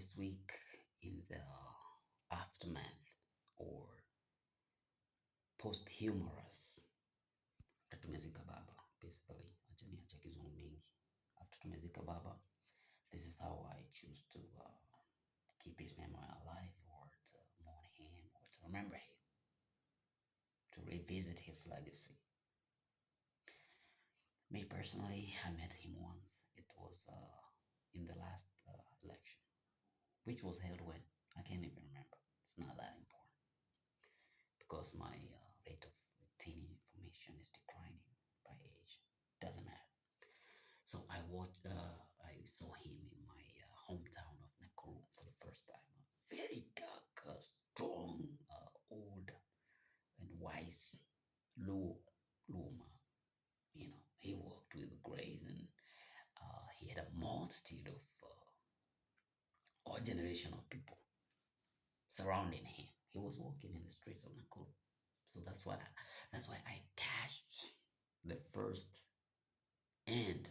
this week in the aftermath or post-humorous after tumezika baba, basically. Acha niache kizungu mingi. After tumezika baba, this is how I choose to keep his memory alive, or to mourn him, or to remember him, to revisit his legacy. Me personally, I met him once. It was in the last election, which was held when? I can't even remember. It's not that important because my rate of retaining information is declining by age. Doesn't matter. So I saw him in my hometown of Nakuru for the first time. A very dark, strong, old, and wise Luma. He walked with grace, and he had a multitude of all generation of people surrounding him. He was walking in the streets of Nakuru. So that's why I catched the first and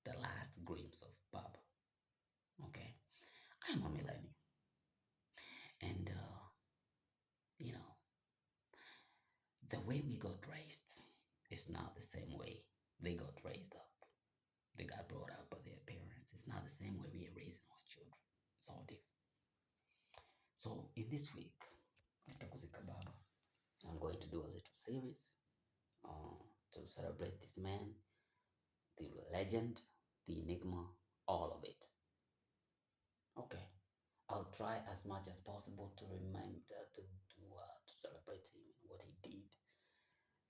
the last glimpse of Baba. Okay, I'm a millennial, and you know the way we got raised is not the same way they got raised up. They got brought up by their parents. It's not the same way we are raising our children. It's all different. So in this week, I'm going to do a little series to celebrate this man, the legend, the enigma, all of it. Okay, I'll try as much as possible to remind to celebrate him and what he did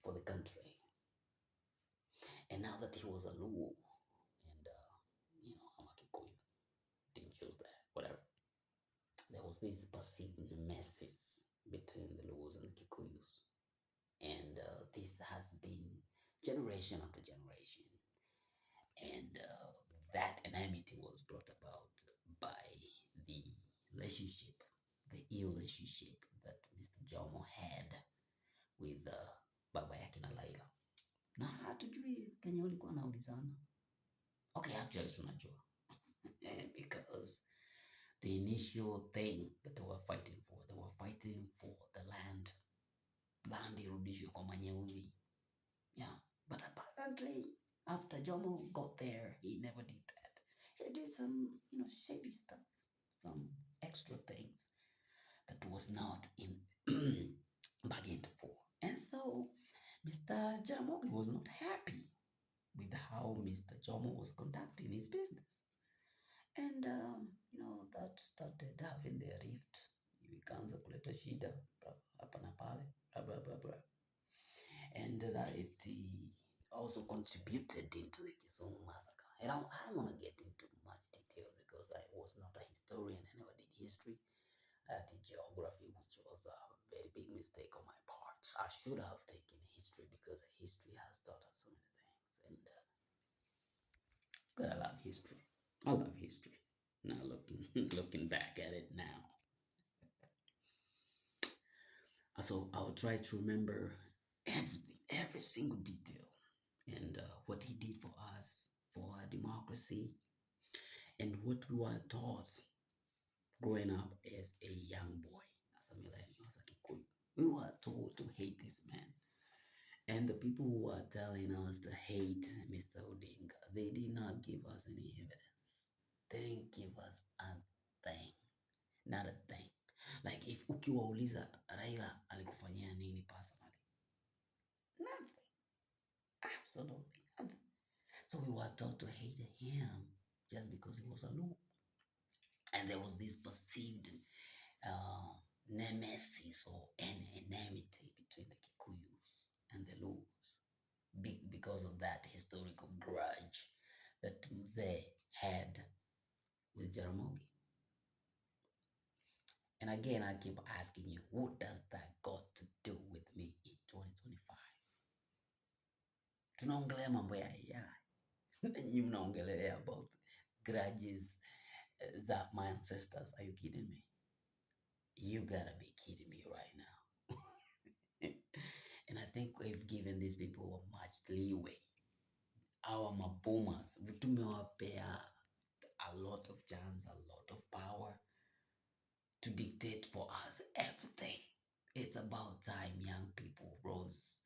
for the country. And now that he was a Luo, and I'm a Kikuyu, didn't choose that, whatever. There was this perceived nemesis between the Luos and the Kikuyus, and this has been generation after generation, and that enmity was brought about by the relationship, the ill relationship that Mr. Jomo had with baba yake na Laila. Na hatujui kenye walikuwa naulizana. Okay, actually tunajua because the initial thing that they were fighting for, they were fighting for the land irudishwe kwa Manyeuzi. Yeah, but apparently after Jomo got there, he never did that. He did some, shady stuff, some extra things that was not in bargained for. And so Mr. Jaramogi was not happy with how Mr. Jomo was conducting his business. And, that started having the rift. Ikaanza kuleta shida hapa na pale, blah, blah, blah, blah. And that it also contributed into the Kisumu massacre. And I don't want to get into much detail because I was not a historian. I never did history. I did geography, which was a very big mistake on my part. I should have taken history because history has taught us so many things. And I love history. I love history. Now looking back at it now. So I'll try to remember everything, every single detail, and what he did for us, for our democracy, and what we were taught growing up as a young boy, as a millennial, as a Kikuyu. We were told to hate this man. And the people who were telling us to hate Mr. Ondinga, they did not give us any evidence. They didn't give us a thing. Not a thing. Like if ukiwauliza Raila alikufanyia nini personally? Nothing. Absolutely nothing. So we were taught to hate him just because he was a Luo. And there was this perceived nemesis or enmity between the Kikuyus and the Luos because of that historical grudge that Mzee had with Jaramogi. And again, I keep asking you, what does that got to do with me in 2025? Tunaongelea mambo ya AI. Nyinyi mnaongelea about grudges that my ancestors. Are you kidding me? You gotta be kidding me right now. And I think we've given these people much leeway. Our maboomers, tumewapea a lot of chance, a lot of power. to dictate for us everything. It's about time young people rose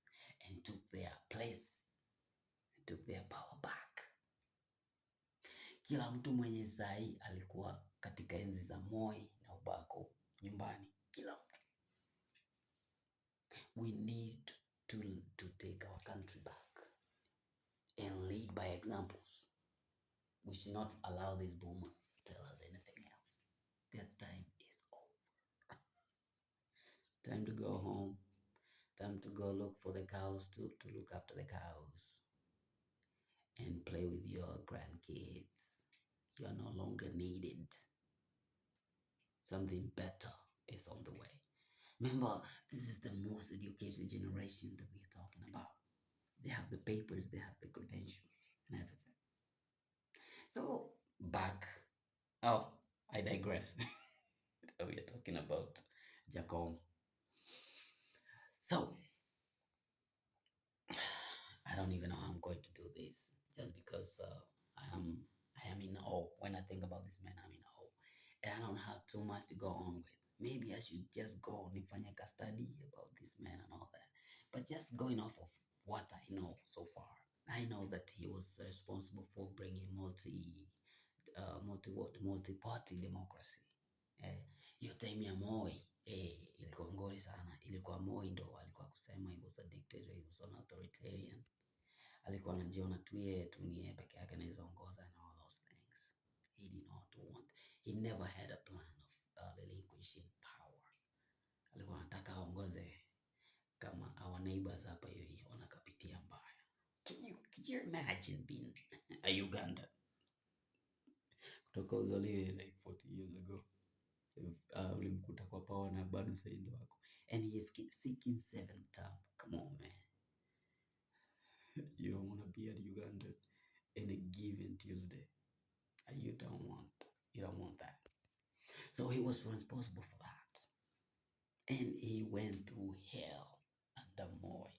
and took their place, took their power back. Kila mtu mwenye sahi alikuwa katika enzi za Moi na Ubako nyumbani. Kila mtu. We need to take our country back and lead by examples. We should not allow these boomers tell us anything else. Their time is over. Time to go home. Time to go look for the cows, to look after the cows and play with your grandkids. You are no longer needed. Something better is on the way. Remember, this is the most educated generation that we are talking about. They have the papers, they have the credentials and everything. So, back. Oh, I digress. We are talking about Jacob. So, I don't even know how I'm going to do this, just because I am in awe. When I think about this man, I'm in awe, and I don't have too much to go on with. Maybe I should just go nifanye a study about this man and all that. But just going off of what I know so far, I know that he was responsible for bringing multi-party democracy. Hiyo time ya Moi ilikuwa ngori sana. Ilikuwa Moi ndo alikuwa kusema he was a dictator, he was an authoritarian. Alikuwa anajiona tu yeye ni yeye peke yake anaweza ongoza and all those things. He did not want, he never had a plan of relinquishing power. Alikuwa anataka aongoze kama our neighbors hapa hivi wanakapitia mbaya. Can you imagine being a Uganda? Kutoka uzaliwe like 40 years ago. Ulimkuta kwa power na bado sasa ndio wako. And he is seeking 7th term. Come on, man. You don't want to be at Uganda in a given Tuesday. You don't want that. So he was responsible for that. And he went through hell under Moi.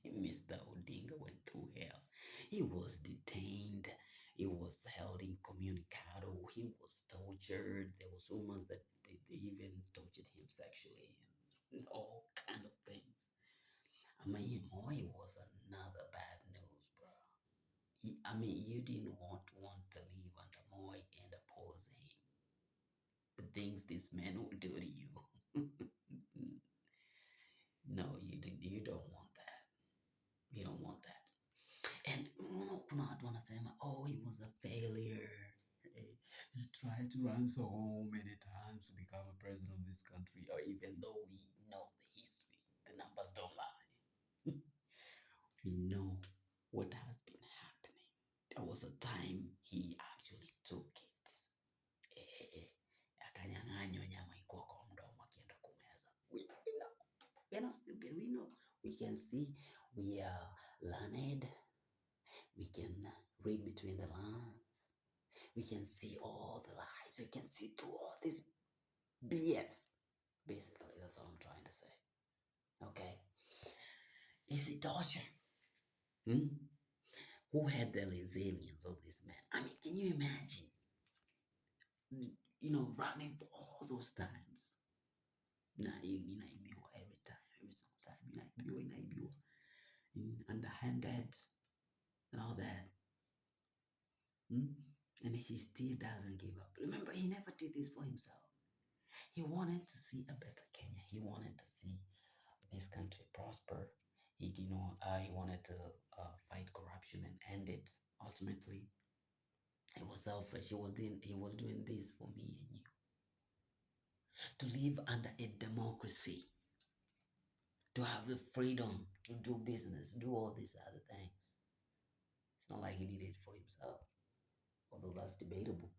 Mr. Ondinga went through hell. He was detained. He was held incommunicado. He was tortured. There was rumors that they even tortured him sexually and all kind of things. I mean, Moi was another bad news, bro. You didn't want to live under Moi and oppose him. The things this man will do to you. No, you don't want that. You don't want that. And kuna watu wanasema, oh, he was a failure. He tried to run so many times to become a president of this country, or even though we know the history, the numbers don't lie. We know what has been happening. There was a time he actually took it. Akanyang'anywa nyama ikuwa kwa mdomo akienda kumeza. We know. We're not stupid. We know. We can see. We are learned. We can read between the lines. We can see all the lies. We can see through all this BS. Basically, that's what I'm trying to say. Okay? Is it torture? Who had the resilience of this man? I mean, can you imagine? Running for all those times. Inaibiwa every single time. Inaibiwa. Underhanded and all that. And he still doesn't give up. Remember, he never did this for himself. He wanted to see a better Kenya. He wanted to see this country prosper. He wanted to fight corruption and end it. Ultimately, he was selfish. He was doing this for me and you. To live under a democracy, to have the freedom to do business, do all these other things. It's not like he did it for himself, although that's debatable.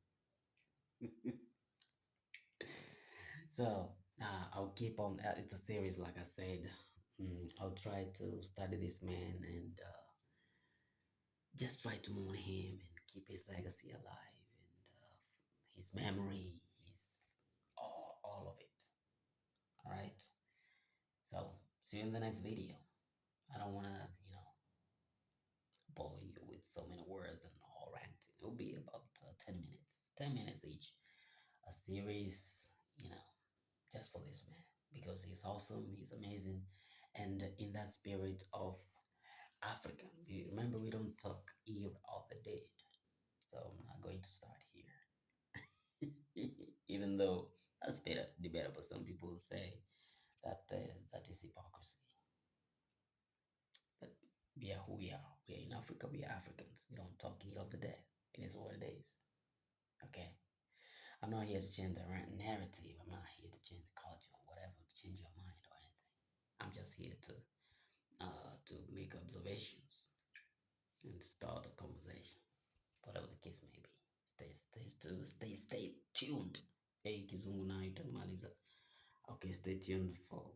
So I'll keep on. It's a series, like I said. I'll try to study this man and just try to mourn him and keep his legacy alive and his memory, his all of it. All right. So see you in the next video. I don't want to, bore you with so many words and all ranting. It'll be about 10 minutes, 10 minutes each. A series, just for this man because he's awesome, he's amazing, and in that spirit of African. You remember we don't talk ill of the dead, so I'm not going to start here. Even though that's better, debatable. Some people say that is hypocrisy. But we are who we are. We are in Africa. We are Africans. We don't talk ill of the dead. It is what it is. Okay. I'm not here to change the narrative. I'm not here to change the culture or whatever, to change your mind or anything. I'm just here to make observations and start a conversation, whatever the case may be. Stay tuned. Hey, Kizungu nayo itamaliza. Okay, stay tuned for